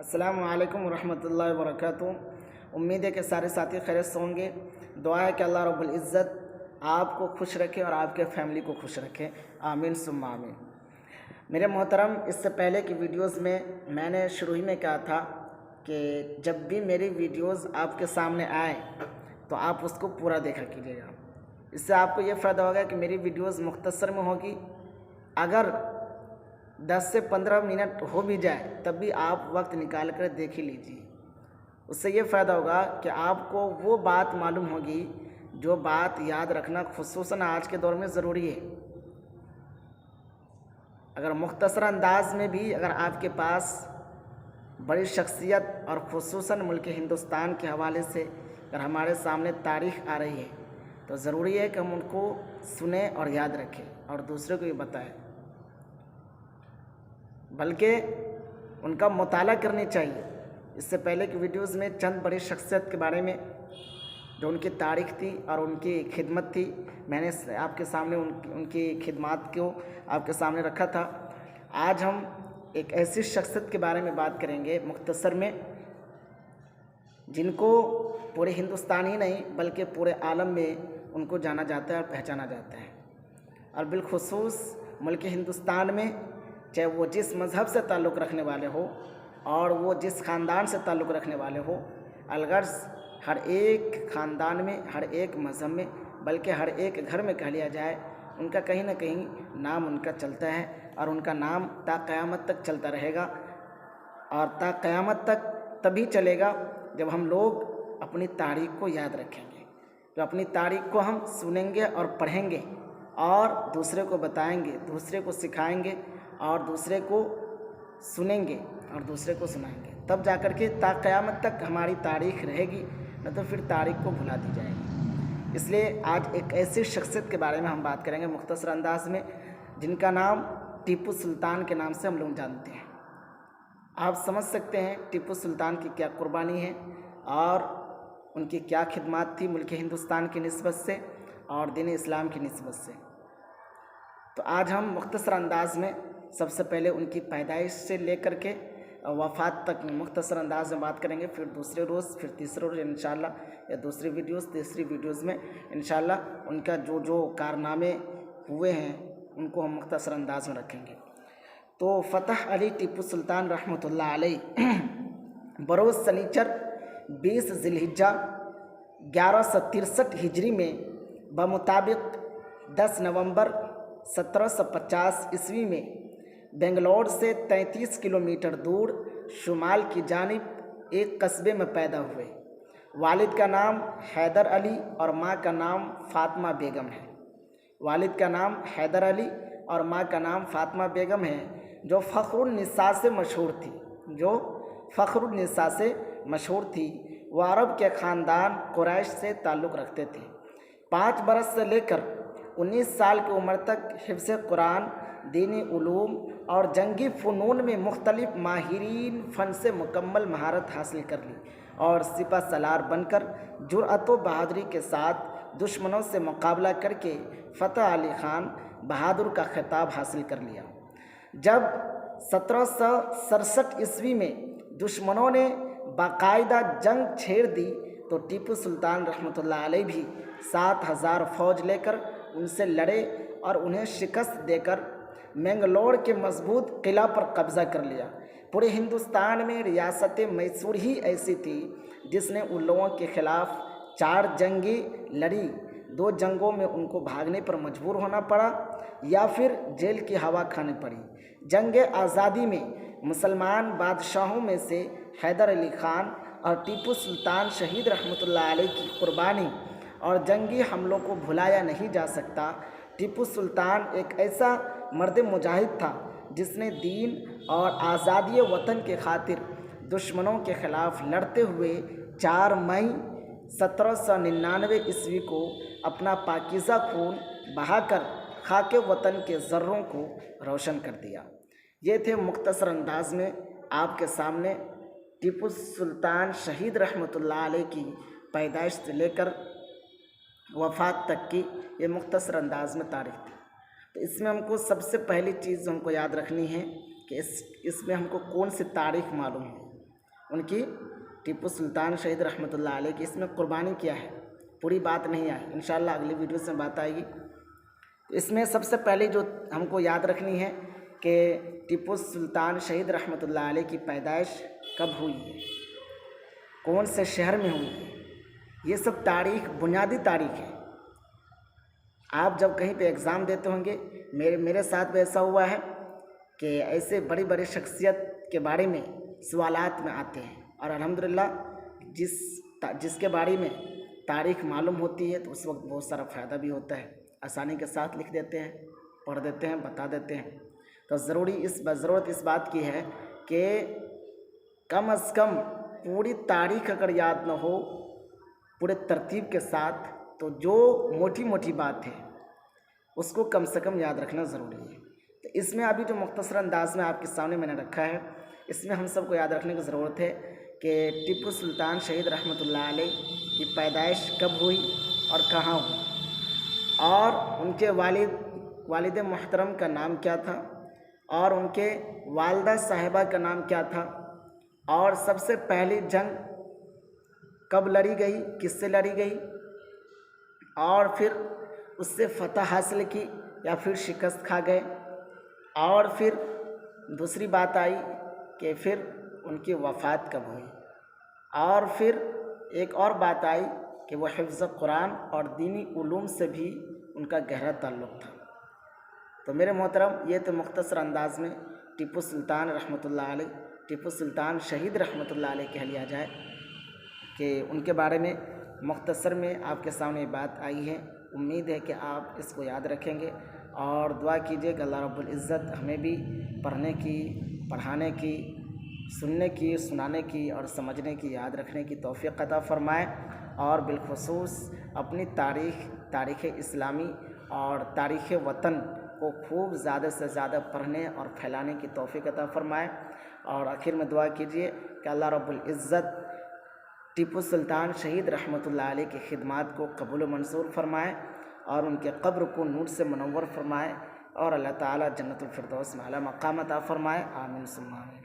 अस्सलामु अलैकुम रहमतुल्लाहि व बरकातुहू। उम्मीद है कि सारे साथी खैरियत से होंगे। दुआ है कि अल्लाह रब्बुल इज़्ज़त आपको खुश रखे और आपके फैमिली को खुश रखे। आमीन सुम्मा आमीन। मेरे मोहतरम, इससे पहले की वीडियोस में मैंने शुरू ही में कहा था कि जब भी मेरी वीडियोस आपके सामने आए तो आप उसको पूरा देखा कीजिएगा। इससे आपको ये फ़ायदा होगा कि मेरी वीडियोस मुख्तसर में होगी। अगर 10 से 15 मिनट हो भी जाए तब भी आप वक्त निकाल कर देख ही लीजिए। उससे ये फ़ायदा होगा कि आपको वो बात मालूम होगी जो बात याद रखना खुसूसन आज के दौर में ज़रूरी है। अगर मुख्तसर अंदाज में भी अगर आपके पास बड़ी शख्सियत और खुसूसन मुल्क हिंदुस्तान के हवाले से अगर हमारे सामने तारीख़ आ रही है तो ज़रूरी है कि हम उनको सुने और याद रखें और दूसरे को भी बताएं, बल्कि उनका मुताला करनी चाहिए। इससे पहले की वीडियोस में चंद बड़ी शख्सियत के बारे में जो उनकी तारीख़ थी और उनकी खिदमत थी, मैंने आपके सामने उनकी खिदमत को आपके सामने रखा था। आज हम एक ऐसी शख्सियत के बारे में बात करेंगे मुख्तसर में, जिनको पूरे हिंदुस्तान ही नहीं बल्कि पूरे आलम में उनको जाना जाता है और पहचाना जाता है। और बिलखुसूस मुल्क हिंदुस्तान में चाहे वो जिस मज़हब से ताल्लुक़ रखने वाले हो और वो जिस ख़ानदान से ताल्लुक़ रखने वाले हो, अलगर्ज़ हर एक ख़ानदान में, हर एक मज़हब में, बल्कि हर एक घर में कह लिया जाए, उनका कहीं ना कहीं नाम उनका चलता है और उनका नाम ता क़यामत तक चलता रहेगा। और ता क़यामत तक तभी चलेगा जब हम लोग अपनी तारीख़ को याद रखेंगे, तो अपनी तारीख़ को हम सुनेंगे और पढ़ेंगे और दूसरे को बताएंगे, दूसरे को सिखाएंगे और दूसरे को सुनेंगे और दूसरे को सुनाएंगे, तब जाकर के ता क़यामत तक हमारी तारीख़ रहेगी, न तो फिर तारीख़ को भुला दी जाएगी। इसलिए आज एक ऐसी शख्सियत के बारे में हम बात करेंगे मुख्तसर अंदाज में, जिनका नाम टीपू सुल्तान के नाम से हम लोग जानते हैं। आप समझ सकते हैं टीपू सुल्तान की क्या कुर्बानी है और उनकी क्या खिदमत थी मुल्क हिंदुस्तान की निस्बत से और दीन इस्लाम की निस्बत से। तो आज हम मुख्तसर अंदाज में सबसे पहले उनकी पैदाइश से लेकर के वफ़ात तक मुख्तसर अंदाज में बात करेंगे, फिर दूसरे रोज़, फिर तीसरे रोज़ इंशाअल्लाह, या तीसरी वीडियोज़ में इंशाअल्लाह उनका जो जो कारनामे हुए हैं उनको हम मुख्तसर अंदाज में रखेंगे। तो फ़तह अली टीपू सुल्तान रहमतुल्लाह अलैह बरोज़ सनीचर 20 ज़िलहिज्जा 1163 हिजरी में बमुताबिक 10 नवंबर 1750 ईस्वी में बेंगलोर से 33 किलोमीटर दूर शुमाल की जानिब एक कस्बे में पैदा हुए। वालिद का नाम हैदर अली और माँ का नाम फ़ातिमा बेगम है। वालिद का नाम हैदर अली और माँ का नाम फ़ातिमा बेगम है, जो फ़ख्रुन्निसा से मशहूर थी। वह अरब के ख़ानदान कुरैश से ताल्लुक़ रखते थे। 5 बरस से लेकर 19 साल की उम्र तक हिफ्ज़ कुरान, दीनी उलूम और जंगी फ़नून में मुख्तलिफ़ माहिरीन फ़न से मुकम्मल महारत हासिल कर ली और सिपह सलार बनकर जुर्अत व बहादुरी के साथ दुश्मनों से मुकाबला करके फ़तह अली ख़ान बहादुर का खिताब हासिल कर लिया। जब 1767 ईस्वी में दुश्मनों ने बाकायदा जंग छेड़ दी तो टीपू सुल्तान रहमतुल्लाह अलैह भी 7000 फ़ौज लेकर उनसे लड़े और उन्हें शिकस्त देकर मैंगलोर के मजबूत किला पर कब्ज़ा कर लिया। पूरे हिंदुस्तान में रियासत मैसूर ही ऐसी थी जिसने उन लोगों के ख़िलाफ़ 4 जंगें लड़ी। 2 जंगों में उनको भागने पर मजबूर होना पड़ा या फिर जेल की हवा खानी पड़ी। जंग आज़ादी में मुसलमान बादशाहों में से हैदर अली ख़ान और टीपू सुल्तान शहीद रहमतुल्लाह अलैह की कुर्बानी और जंगी हमलों को भुलाया नहीं जा सकता। टीपू सुल्तान एक ऐसा मर्द मुजाहिद था जिसने दीन और आज़ादी वतन के खातिर दुश्मनों के ख़िलाफ़ लड़ते हुए 4 मई 1799 ईस्वी को अपना पाकीज़ा खून बहाकर खाके वतन के ज़र्रों को रोशन कर दिया। ये थे मुख्तसर अंदाज में आपके सामने टीपू सुल्तान शहीद रहमतुल्लाह अलैह की पैदाइश से लेकर वफ़ात तक की ये मुख्तसर अंदाज में तारीख़ थी। तो इसमें हमको सबसे पहली चीज़ हमको याद रखनी है कि इसमें हमको कौन सी तारीख़ मालूम है। ان کی ٹیپو سلطان شہید رحمۃ اللہ علیہ کی اس میں قربانی کیا ہے، پوری بات نہیں آئی، انشاءاللہ اگلی ویڈیو سے بات آئے گی۔ اس میں سب سے پہلے جو ہم کو یاد رکھنی ہے کہ ٹیپو سلطان شہید رحمۃ اللہ علیہ کی پیدائش کب ہوئی ہے، کون سے شہر میں ہوئی ہے، یہ سب تاریخ بنیادی تاریخ ہے۔ آپ جب کہیں پہ ایگزام دیتے ہوں گے، میرے ساتھ بھی ایسا ہوا ہے کہ ایسے بڑی بڑی شخصیت کے بارے میں سوالات میں آتے ہیں، اور الحمدللہ جس کے بارے میں تاریخ معلوم ہوتی ہے تو اس وقت بہت سارا فائدہ بھی ہوتا ہے، آسانی کے ساتھ لکھ دیتے ہیں، پڑھ دیتے ہیں، بتا دیتے ہیں۔ تو ضرورت اس بات کی ہے کہ کم از کم پوری تاریخ اگر یاد نہ ہو پورے ترتیب کے ساتھ، تو جو موٹی موٹی بات ہے اس کو کم سے کم یاد رکھنا ضروری ہے۔ تو اس میں ابھی جو مختصر انداز میں آپ کے سامنے میں نے رکھا ہے، اس میں ہم سب کو یاد رکھنے کی ضرورت ہے کہ ٹیپو سلطان شہید رحمۃ اللہ علیہ کی پیدائش کب ہوئی اور کہاں ہوئی، اور ان کے والد محترم کا نام کیا تھا، اور ان کے والدہ صاحبہ کا نام کیا تھا، اور سب سے پہلی جنگ کب لڑی گئی، کس سے لڑی گئی، اور پھر اس سے فتح حاصل کی یا پھر شکست کھا گئے، اور پھر دوسری بات آئی کہ پھر ان کی وفات کب ہوئی، اور پھر ایک اور بات آئی کہ وہ حفظ قرآن اور دینی علوم سے بھی ان کا گہرا تعلق تھا۔ تو میرے محترم، یہ تو مختصر انداز میں ٹیپو سلطان رحمۃ اللہ علیہ، ٹیپو سلطان شہید رحمۃ اللہ علیہ کہہ لیا جائے کہ ان کے بارے میں مختصر میں آپ کے سامنے بات آئی ہے۔ امید ہے کہ آپ اس کو یاد رکھیں گے، اور دعا کیجیے کہ اللہ رب العزت ہمیں بھی پڑھنے کی، پڑھانے کی، سننے کی، سنانے کی اور سمجھنے کی، یاد رکھنے کی توفیق عطا فرمائے، اور بالخصوص اپنی تاریخ اسلامی اور تاریخ وطن کو خوب زیادہ سے زیادہ پڑھنے اور پھیلانے کی توفیق عطا فرمائے۔ اور آخر میں دعا کیجیے کہ اللہ رب العزت ٹیپو سلطان شہید رحمۃ اللہ علیہ کی خدمات کو قبول و منظور فرمائے، اور ان کے قبر کو نور سے منور فرمائے، اور اللہ تعالیٰ جنت الفردوس میں اعلیٰ مقام عطا فرمائے۔ آمین ثم آمین۔